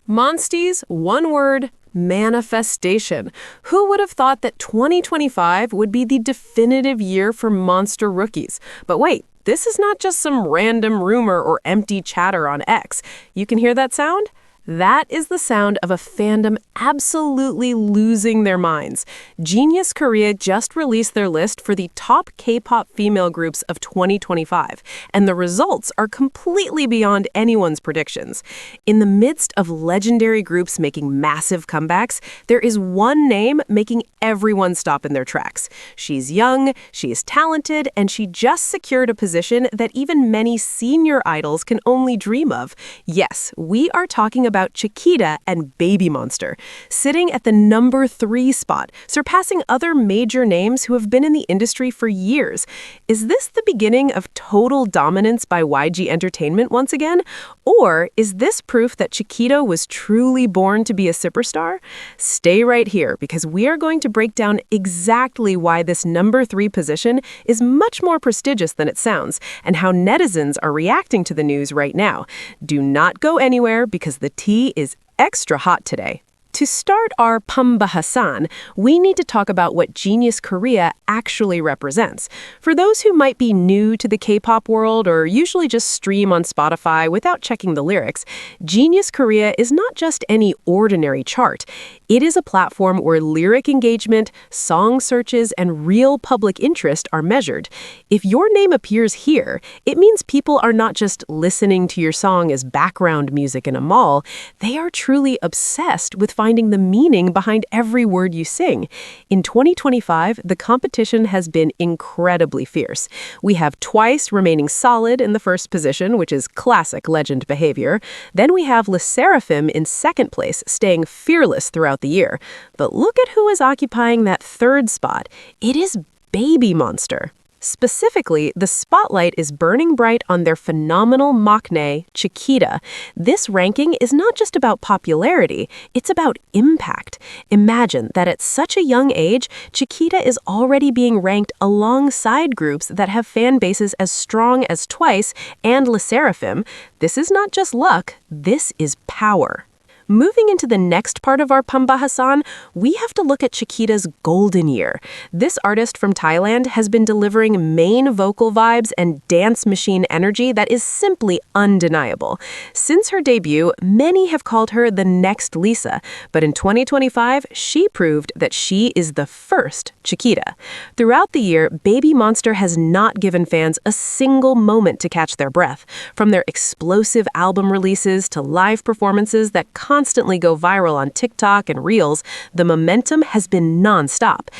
Monsties, one word, manifestation. Who would have thought that 2025 would be the definitive year for monster rookies? But wait, this is not just some random rumor or empty chatter on X. You can hear that sound? That is the sound of a fandom absolutely losing their minds. Genius Korea just released their list for the top K-pop female groups of 2025, and the results are completely beyond anyone's predictions. In the midst of legendary groups making massive comebacks, there is one name making everyone stop in their tracks. She's young, she is talented, and she just secured a position that even many senior idols can only dream of. Yes, we are talking about Chikita and BABYMONSTER, sitting at the number 3 spot, surpassing other major names who have been in the industry for years. Is this the beginning of total dominance by YG Entertainment once again? Or is this proof that Chikita was truly born to be a superstar? Stay right here, because we are going to break down exactly why this number 3 position is much more prestigious than it sounds, and how netizens are reacting to the news right now. Do not go anywhere, because the tea is extra hot today. To start our pambahasan, we need to talk about what Genius Korea actually represents. For those who might be new to the K-pop world or usually just stream on Spotify without checking the lyrics, Genius Korea is not just any ordinary chart. It is a platform where lyric engagement, song searches, and real public interest are measured. If your name appears here, it means people are not just listening to your song as background music in a mall. They are truly obsessed with finding the meaning behind every word you sing. In 2025, the competition has been incredibly fierce. We have Twice remaining solid in the first position, which is classic legend behavior. Then we have Le Sserafim in second place, staying fearless throughout the year. But look at who is occupying that third spot. It is BABYMONSTER. Specifically, the spotlight is burning bright on their phenomenal maknae, Chikita. This ranking is not just about popularity, it's about impact. Imagine that at such a young age, Chikita is already being ranked alongside groups that have fan bases as strong as Twice and Le Sserafim. This is not just luck, this is power. Moving into the next part of our pambahasan, we have to look at Chikita's golden year. This artist from Thailand has been delivering main vocal vibes and dance machine energy that is simply undeniable. Since her debut, many have called her the next Lisa, but in 2025, she proved that she is the first Chikita. Throughout the year, BABYMONSTER has not given fans a single moment to catch their breath. From their explosive album releases to live performances that constantly go viral on TikTok and Reels, the momentum has been non-stop.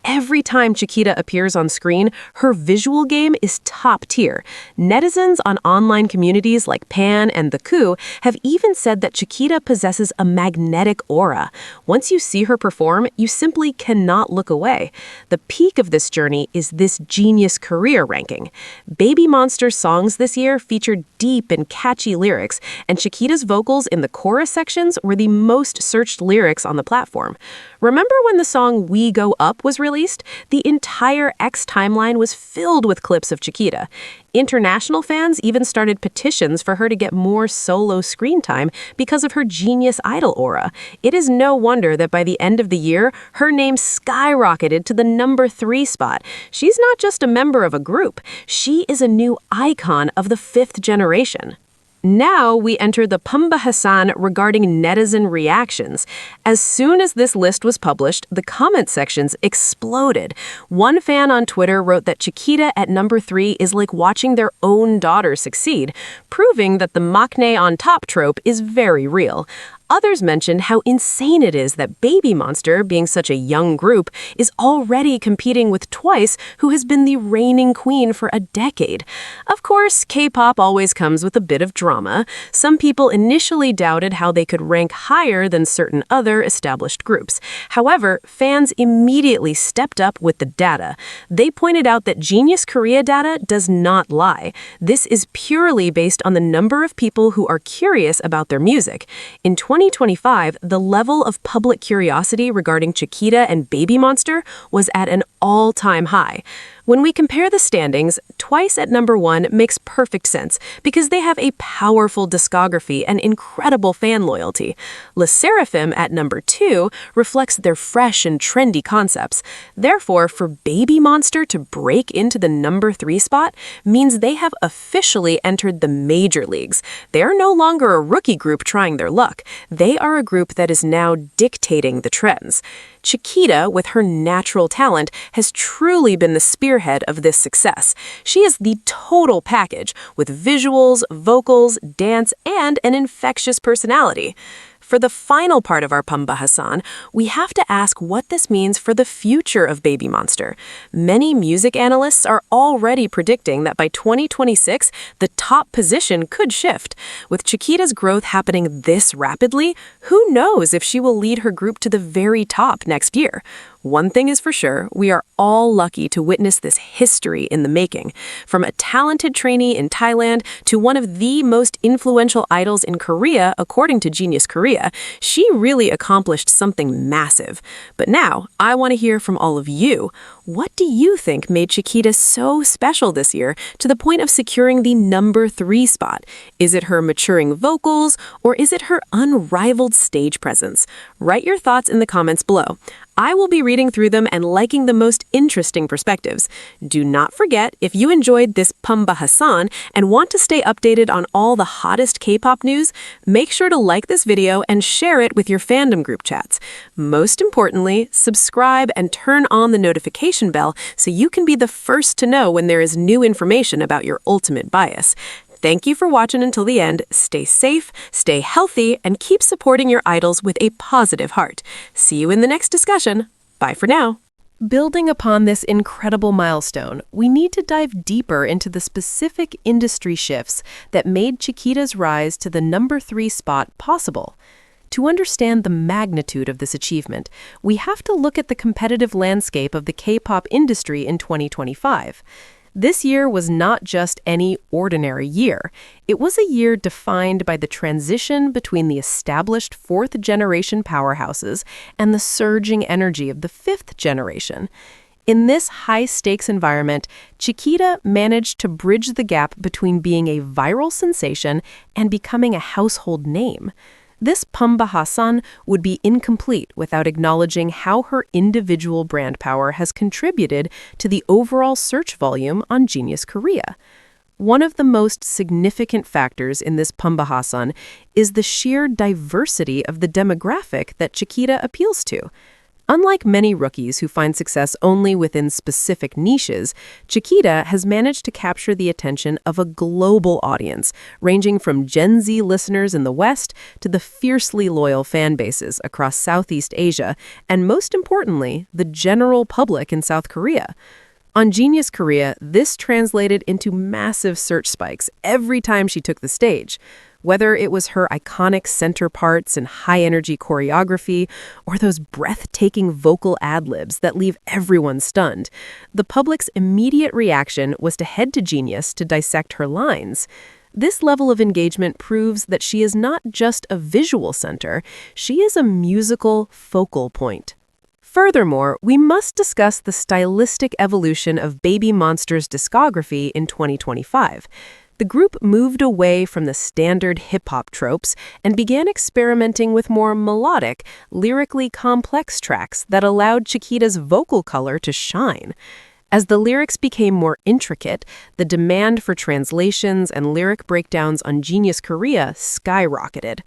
Every time Chikita appears on screen, her visual game is top tier. Netizens on online communities like Pan and The Coup have even said that Chikita possesses a magnetic aura. Once you see her perform, you simply cannot look away. The peak of this journey is this Genius Korea ranking. BABYMONSTER's songs this year featured deep and catchy lyrics, and Chikita's vocals in the chorus sections were the most searched lyrics on the platform. Remember when the song We Go Up was released? The entire X timeline was filled with clips of Chikita. International fans even started petitions for her to get more solo screen time because of her genius idol aura. It is no wonder that by the end of the year, her name skyrocketed to the number 3 spot. She's not just a member of a group. She is a new icon of the 5th generation. Now we enter the pambahasan regarding netizen reactions. As soon as this list was published, the comment sections exploded. One fan on Twitter wrote that Chikita at number 3 is like watching their own daughter succeed, proving that the maknae on top trope is very real. Others mentioned how insane it is that BABYMONSTER, being such a young group, is already competing with Twice, who has been the reigning queen for a decade. Of course, K-pop always comes with a bit of drama. Some people initially doubted how they could rank higher than certain other established groups. However, fans immediately stepped up with the data. They pointed out that Genius Korea data does not lie. This is purely based on the number of people who are curious about their music. In 2025, the level of public curiosity regarding Chikita and BABYMONSTER was at an all-time high. When we compare the standings, Twice at number 1 makes perfect sense because they have a powerful discography and incredible fan loyalty. LE SSERAFIM at number 2 reflects their fresh and trendy concepts. Therefore, for BABYMONSTER to break into the number 3 spot means they have officially entered the major leagues. They are no longer a rookie group trying their luck. They are a group that is now dictating the trends. Chikita, with her natural talent, has truly been the spearhead of this success. She is the total package, with visuals, vocals, dance, and an infectious personality. For the final part of our pambahasan, we have to ask what this means for the future of BABYMONSTER. Many music analysts are already predicting that by 2026, the top position could shift. With Chikita's growth happening this rapidly, who knows if she will lead her group to the very top next year? One thing is for sure, we are all lucky to witness this history in the making. From a talented trainee in Thailand to one of the most influential idols in Korea, according to Genius Korea, she really accomplished something massive. But now, I want to hear from all of you. What do you think made Chikita so special this year to the point of securing the number 3 spot? Is it her maturing vocals, or is it her unrivaled stage presence? Write your thoughts in the comments below. I will be reading through them and liking the most interesting perspectives. Do not forget, if you enjoyed this pambahasan and want to stay updated on all the hottest K-pop news, make sure to like this video and share it with your fandom group chats. Most importantly, subscribe and turn on the notification bell so you can be the first to know when there is new information about your ultimate bias. Thank you for watching until the end. Stay safe, stay healthy, and keep supporting your idols with a positive heart. See you in the next discussion. Bye for now. Building upon this incredible milestone, we need to dive deeper into the specific industry shifts that made Chikita's rise to the number 3 spot possible. To understand the magnitude of this achievement, we have to look at the competitive landscape of the K-pop industry in 2025. This year was not just any ordinary year. It was a year defined by the transition between the established 4th-generation powerhouses and the surging energy of the 5th generation. In this high-stakes environment, Chikita managed to bridge the gap between being a viral sensation and becoming a household name. This pambahasan would be incomplete without acknowledging how her individual brand power has contributed to the overall search volume on Genius Korea. One of the most significant factors in this pambahasan is the sheer diversity of the demographic that Chikita appeals to. Unlike many rookies who find success only within specific niches, Chikita has managed to capture the attention of a global audience, ranging from Gen Z listeners in the West to the fiercely loyal fan bases across Southeast Asia, and most importantly, the general public in South Korea. On Genius Korea, this translated into massive search spikes every time she took the stage. Whether it was her iconic center parts and high-energy choreography, or those breathtaking vocal ad-libs that leave everyone stunned, the public's immediate reaction was to head to Genius to dissect her lines. This level of engagement proves that she is not just a visual center, she is a musical focal point. Furthermore, we must discuss the stylistic evolution of BABYMONSTER's discography in 2025. The group moved away from the standard hip-hop tropes and began experimenting with more melodic, lyrically complex tracks that allowed Chikita's vocal color to shine. As the lyrics became more intricate, the demand for translations and lyric breakdowns on Genius Korea skyrocketed.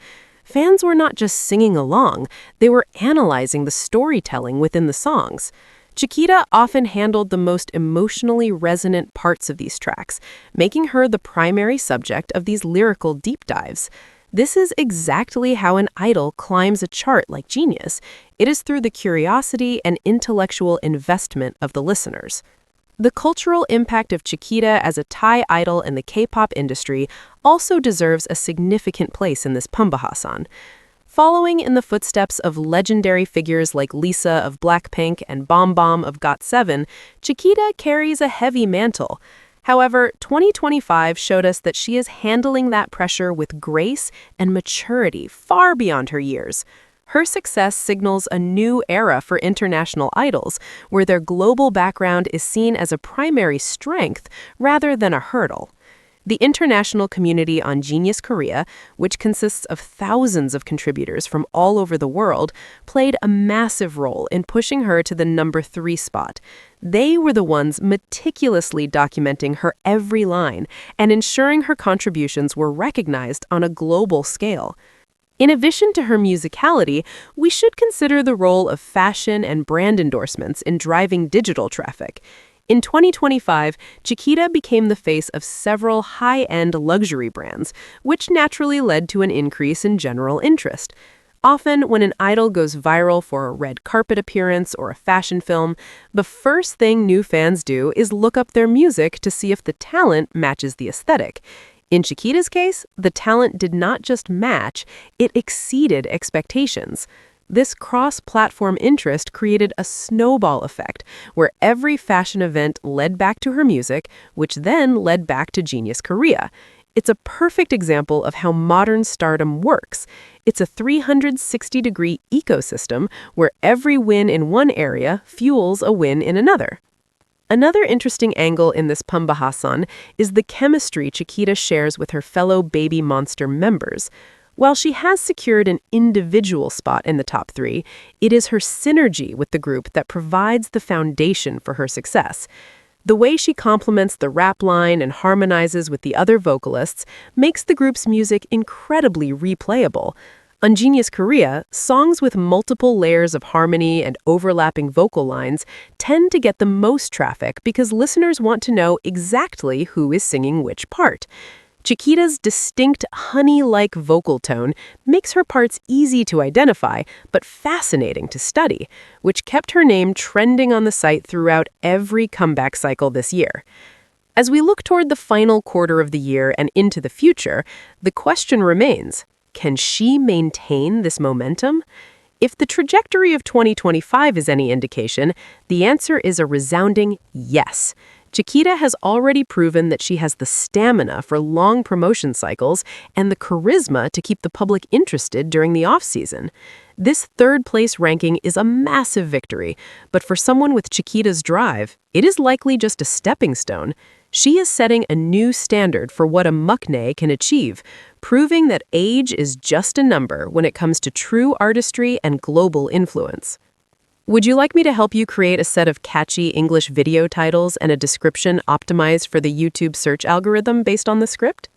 Fans were not just singing along, they were analyzing the storytelling within the songs. Chikita often handled the most emotionally resonant parts of these tracks, making her the primary subject of these lyrical deep dives. This is exactly how an idol climbs a chart like Genius. It is through the curiosity and intellectual investment of the listeners. The cultural impact of Chikita as a Thai idol in the K-pop industry also deserves a significant place in this pambahasan. Following in the footsteps of legendary figures like Lisa of Blackpink and BABYMONSTER of GOT7, Chikita carries a heavy mantle. However, 2025 showed us that she is handling that pressure with grace and maturity far beyond her years. Her success signals a new era for international idols, where their global background is seen as a primary strength rather than a hurdle. The international community on Genius Korea, which consists of thousands of contributors from all over the world, played a massive role in pushing her to the #3 spot. They were the ones meticulously documenting her every line and ensuring her contributions were recognized on a global scale. In addition to her musicality, we should consider the role of fashion and brand endorsements in driving digital traffic. In 2025, Chikita became the face of several high-end luxury brands, which naturally led to an increase in general interest. Often, when an idol goes viral for a red carpet appearance or a fashion film, the first thing new fans do is look up their music to see if the talent matches the aesthetic. In Chikita's case, the talent did not just match, it exceeded expectations. This cross-platform interest created a snowball effect, where every fashion event led back to her music, which then led back to Genius Korea. It's a perfect example of how modern stardom works. It's a 360-degree ecosystem where every win in one area fuels a win in another. Another interesting angle in this pambahasan is the chemistry Chikita shares with her fellow BABYMONSTER members. While she has secured an individual spot in the top 3, it is her synergy with the group that provides the foundation for her success. The way she complements the rap line and harmonizes with the other vocalists makes the group's music incredibly replayable. On Genius Korea, songs with multiple layers of harmony and overlapping vocal lines tend to get the most traffic because listeners want to know exactly who is singing which part. Chikita's distinct honey-like vocal tone makes her parts easy to identify, but fascinating to study, which kept her name trending on the site throughout every comeback cycle this year. As we look toward the final quarter of the year and into the future, the question remains, can she maintain this momentum? If the trajectory of 2025 is any indication, the answer is a resounding yes. Chikita has already proven that she has the stamina for long promotion cycles and the charisma to keep the public interested during the off-season. This third-place ranking is a massive victory, but for someone with Chikita's drive, it is likely just a stepping stone. She is setting a new standard for what a muknae can achieve, proving that age is just a number when it comes to true artistry and global influence. Would you like me to help you create a set of catchy English video titles and a description optimized for the YouTube search algorithm based on the script?